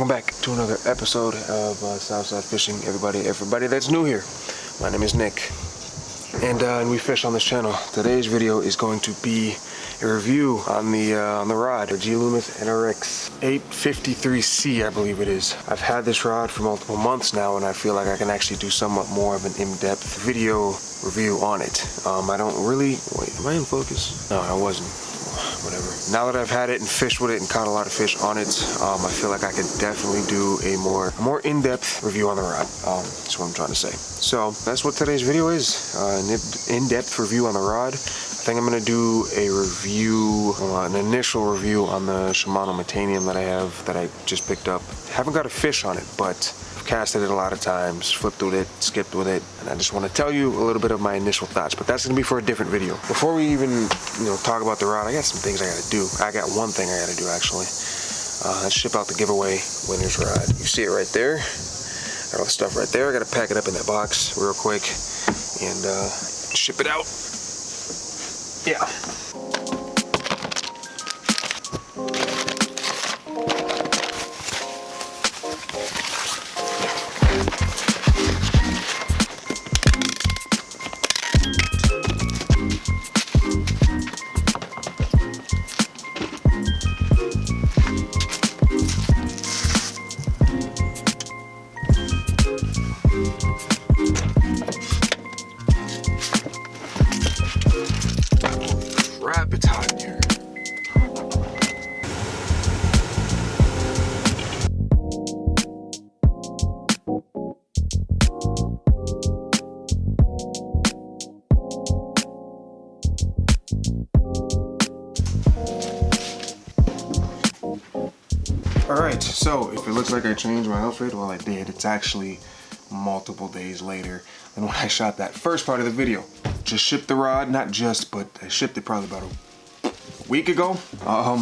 Welcome back to another episode of Southside Fishing. Everybody that's new here, my name is Nick, and we fish on this channel. Today's video is going to be a review on the rod, the Loomis NRX 853C, I believe it is. I've had this rod for multiple months now, and I feel like I can actually do somewhat more of an in-depth video review on it. I don't really, wait, am I in focus? No, I wasn't. Whatever. Now that I've had it and fished with it and caught a lot of fish on it, I feel like I could definitely do a more in-depth review on the rod. That's what I'm trying to say. So that's what today's video is, an in-depth review on the rod. I think I'm going to do a review, an initial review on the Shimano Metanium that I have, that I just picked up. Haven't got a fish on it, but I've casted it a lot of times, flipped with it, skipped with it, and I just want to tell you a little bit of my initial thoughts, but that's going to be for a different video. Before we even, talk about the rod, I got some things I got to do. I got one thing I got to do, actually. Let's ship out the giveaway winner's rod. You see it right there. Got all the stuff right there. I got to pack it up in that box real quick and ship it out. Yeah. Crap, it's hot in here. Alright, so if it looks like I changed my outfit, well I did. It's actually multiple days later than when I shot that first part of the video. Just shipped the rod, not just, but I shipped it probably about a week ago.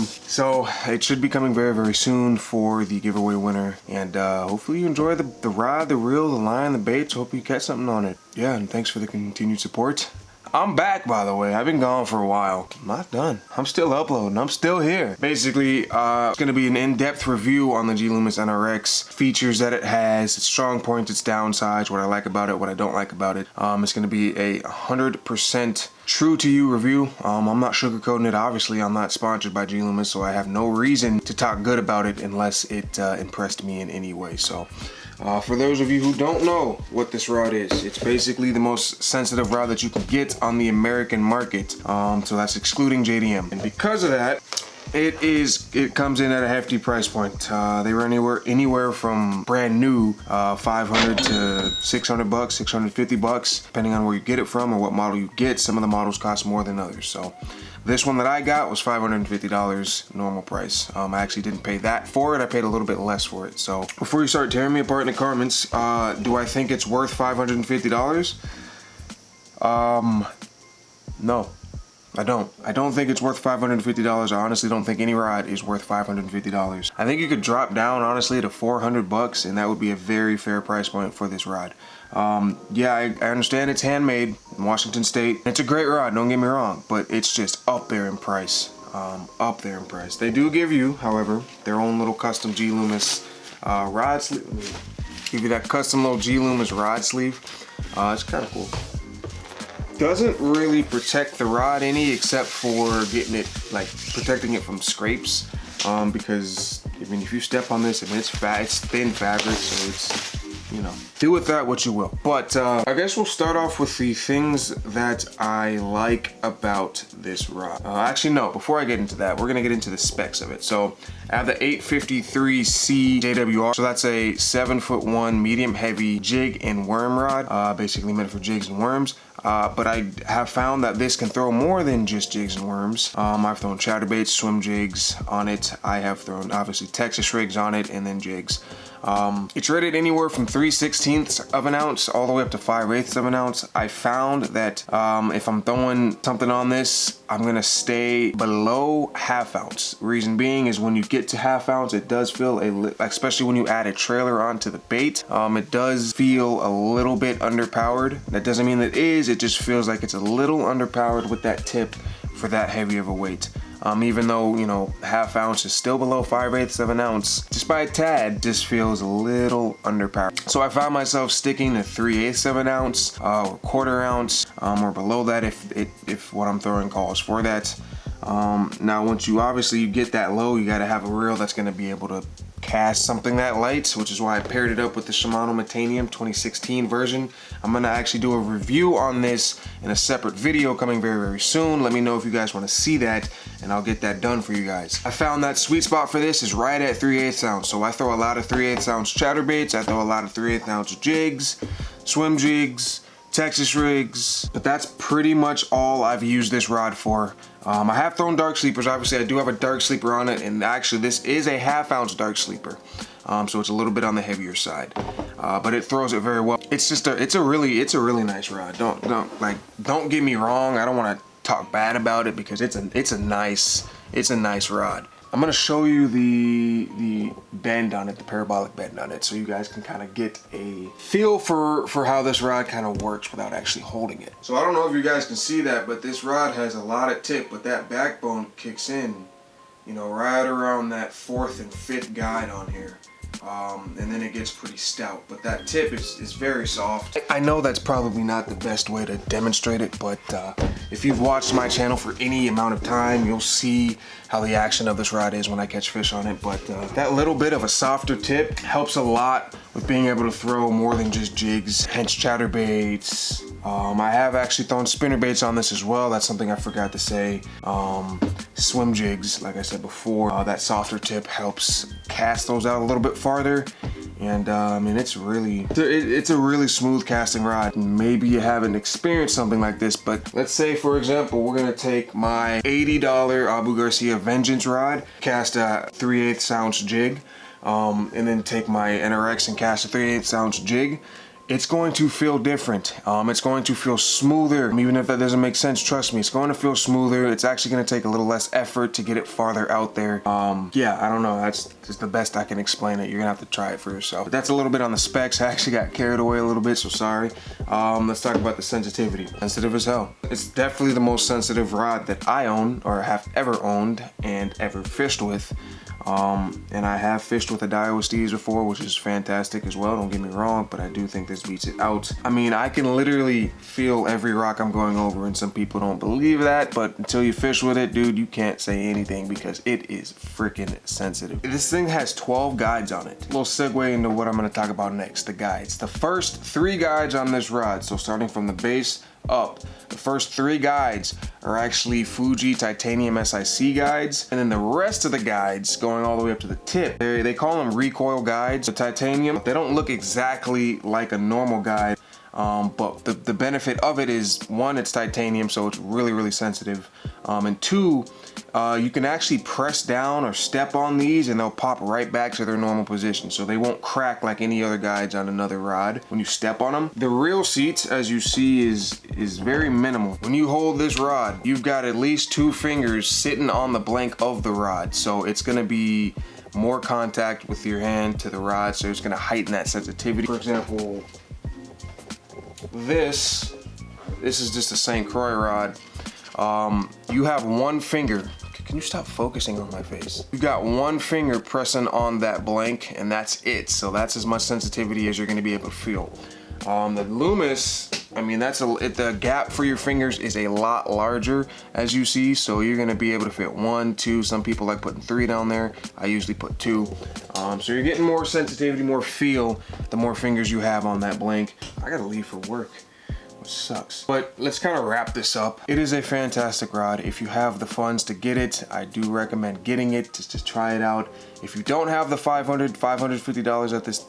So it should be coming very, very soon for the giveaway winner. And hopefully you enjoy the rod, the reel, the line, the baits. Hope you catch something on it. Yeah, and thanks for the continued support. I'm back, by the way. I've been gone for a while. I'm not done. I'm still uploading. I'm still here. Basically, it's going to be an in-depth review on the Loomis NRX. Features that it has, its strong points, its downsides, what I like about it, what I don't like about it. It's going to be a 100% true to you review. I'm not sugarcoating it. Obviously, I'm not sponsored by Loomis, so I have no reason to talk good about it unless it impressed me in any way. So for those of you who don't know what this rod is, it's basically the most sensitive rod that you can get on the American market. So that's excluding JDM. And because of that, it comes in at a hefty price point. They were anywhere from brand new, 500 to 600 bucks, 650 bucks, depending on where you get it from or what model you get. Some of the models cost more than others. So this one that I got was $550 normal price. I actually didn't pay that for it. I paid a little bit less for it. So before you start tearing me apart in the comments, do I think it's worth $550? No. I don't think it's worth $550. I honestly don't think any rod is worth $550. I think you could drop down honestly to 400 bucks and that would be a very fair price point for this rod. Yeah, I understand it's handmade in Washington State. It's a great rod, don't get me wrong, but it's just up there in price. They do give you, however, their own little custom Loomis rod sleeve. Let me give you that custom little Loomis rod sleeve. It's kind of cool. Doesn't really protect the rod any, except for getting it, like protecting it from scrapes, because I mean if you step on this, I mean it's thin fabric, so it's, do with that what you will. But I guess we'll start off with the things that I like about this rod. Actually no, before I get into that, we're gonna get into the specs of it. So I have the 853C JWR, so that's a 7'1" medium heavy jig and worm rod, basically meant for jigs and worms. But I have found that this can throw more than just jigs and worms. I've thrown chatterbaits, swim jigs on it. I have thrown obviously Texas rigs on it and then jigs. It's rated anywhere from 3/16 of an ounce all the way up to 5/8 of an ounce. I found that if I'm throwing something on this, I'm gonna stay below half ounce. Reason being is when you get to half ounce, it does feel especially when you add a trailer onto the bait, it does feel a little bit underpowered. That doesn't mean that it is, it just feels like it's a little underpowered with that tip for that heavy of a weight. Even though, you know, ½ ounce is still below 5/8 of an ounce, just by a tad, just feels a little underpowered. So I found myself sticking to 3/8 of an ounce, or 1/4 ounce, or below that if what I'm throwing calls for that. Now once you get that low, you gotta have a reel that's gonna be able to cast something that light, which is why I paired it up with the Shimano Titanium 2016 version. I'm gonna actually do a review on this in a separate video coming very, very soon. Let me know if you guys want to see that, and I'll get that done for you guys. I found that sweet spot for this is right at 3/8 ounce. So I throw a lot of 3/8 ounce chatterbaits. I throw a lot of 3/8 ounce jigs, swim jigs, Texas rigs, but that's pretty much all I've used this rod for. I have thrown dark sleepers. Obviously I do have a dark sleeper on it, and actually this is a ½ ounce dark sleeper, so it's a little bit on the heavier side, but it throws it very well. It's a really nice rod. Don't get me wrong, I don't want to talk bad about it because it's a nice rod. I'm gonna show you the bend on it, the parabolic bend on it, so you guys can kind of get a feel for how this rod kind of works without actually holding it. So I don't know if you guys can see that, but this rod has a lot of tip, but that backbone kicks in, you know, right around that 4th and 5th guide on here. And then it gets pretty stout, but that tip is very soft. I know that's probably not the best way to demonstrate it, but if you've watched my channel for any amount of time, you'll see how the action of this rod is when I catch fish on it. But that little bit of a softer tip helps a lot with being able to throw more than just jigs, hence chatterbaits. I have actually thrown spinnerbaits on this as well. That's something I forgot to say. Swim jigs, like I said before, that softer tip helps cast those out a little bit farther. And I mean, it's a really smooth casting rod. Maybe you haven't experienced something like this, but let's say, for example, we're gonna take my $80 Abu Garcia Vengeance rod, cast a 3/8 ounce jig, and then take my NRX and cast a 3/8 ounce jig. It's going to feel different. It's going to feel smoother. Even if that doesn't make sense, trust me, it's going to feel smoother. It's actually going to take a little less effort to get it farther out there. Yeah, I don't know. That's just the best I can explain it. You're gonna have to try it for yourself. But that's a little bit on the specs. I actually got carried away a little bit, so sorry. Let's talk about the sensitivity. Sensitive as hell. It's definitely the most sensitive rod that I own or have ever owned and ever fished with. And I have fished with a Daiwa Steez before, which is fantastic as well, don't get me wrong, but I do think this beats it out. I mean, I can literally feel every rock I'm going over, and some people don't believe that, but until you fish with it, dude, you can't say anything because it is freaking sensitive. This thing has 12 guides on it. A little segue into what I'm going to talk about next, the guides. The first 3 guides on this rod, so starting from the base up, the first 3 guides are actually Fuji Titanium SIC guides, and then the rest of the guides going all the way up to the tip, they call them recoil guides. The titanium, they don't look exactly like a normal guide, but the benefit of it is, 1, it's titanium, so it's really sensitive, and 2, you can actually press down or step on these and they'll pop right back to their normal position, so they won't crack like any other guides on another rod when you step on them. The reel seats, as you see, is very minimal. When you hold this rod, you've got at least 2 fingers sitting on the blank of the rod, so it's gonna be more contact with your hand to the rod, so it's gonna heighten that sensitivity. For example, this is just a St. Croix rod. You have 1 finger. Can you stop focusing on my face? You've got 1 finger pressing on that blank, and that's it. So that's as much sensitivity as you're gonna be able to feel. The Loomis, I mean, the gap for your fingers is a lot larger, as you see, so you're gonna be able to fit 1, 2, some people like putting 3 down there. I usually put 2. So you're getting more sensitivity, more feel, the more fingers you have on that blank. I gotta leave for work, which sucks. But let's kind of wrap this up. It is a fantastic rod. If you have the funds to get it, I do recommend getting it just to try it out. If you don't have the $550 that this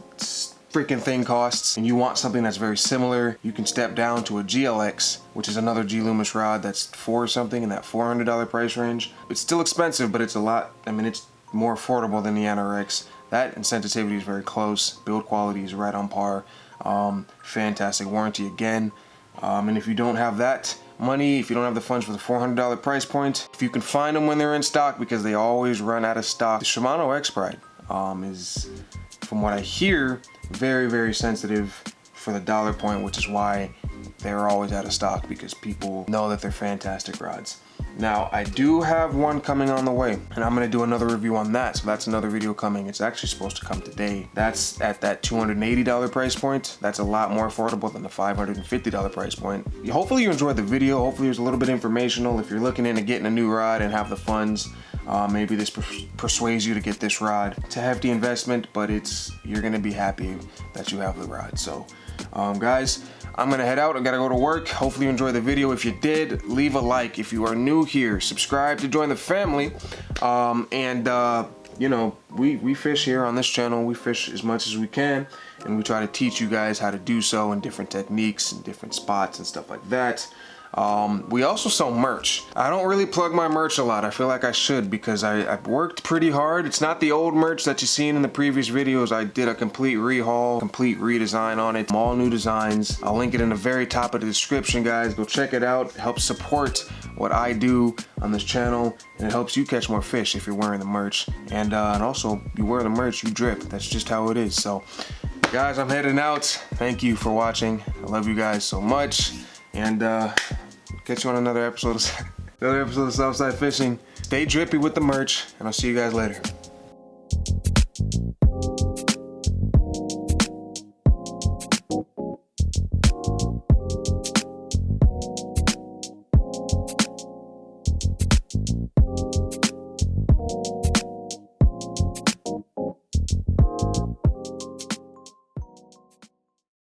freaking thing costs, and you want something that's very similar, you can step down to a GLX, which is another G Loomis rod that's 4 something in that $400 price range. It's still expensive, but it's a lot, I mean, it's more affordable than the NRX. That and sensitivity is very close. Build quality is right on par. Fantastic warranty again. And if you don't have that money, if you don't have the funds for the $400 price point, if you can find them when they're in stock, because they always run out of stock. The Shimano X-Pride is, from what I hear, very sensitive for the dollar point, which is why they're always out of stock, because people know that they're fantastic rods. Now, I do have one coming on the way, and I'm gonna do another review on that. So that's another video coming. It's actually supposed to come today. That's at that $280 price point. That's a lot more affordable than the $550 price point. Hopefully you enjoyed the video. Hopefully it was a little bit informational. If you're looking into getting a new rod and have the funds, maybe this persuades you to get this rod. It's a hefty investment, but you're gonna be happy that you have the rod. So, guys, I'm gonna head out. I gotta go to work. Hopefully you enjoyed the video. If you did, leave a like. If you are new here, subscribe to join the family. You know, we fish here on this channel. We fish as much as we can, and we try to teach you guys how to do so and different techniques and different spots and stuff like that. We also sell merch. I don't really plug my merch a lot. I feel like I should, because I've worked pretty hard. It's not the old merch that you've seen in the previous videos. I did a complete rehaul, complete redesign on it, all new designs. I'll link it in the very top of the description, guys. Go check it out. It helps support what I do on this channel, and it helps you catch more fish if you're wearing the merch. And also, you wear the merch, you drip. That's just how it is. So, guys, I'm heading out. Thank you for watching. I love you guys so much. And catch you on another episode of Southside Fishing. Stay drippy with the merch, and I'll see you guys later.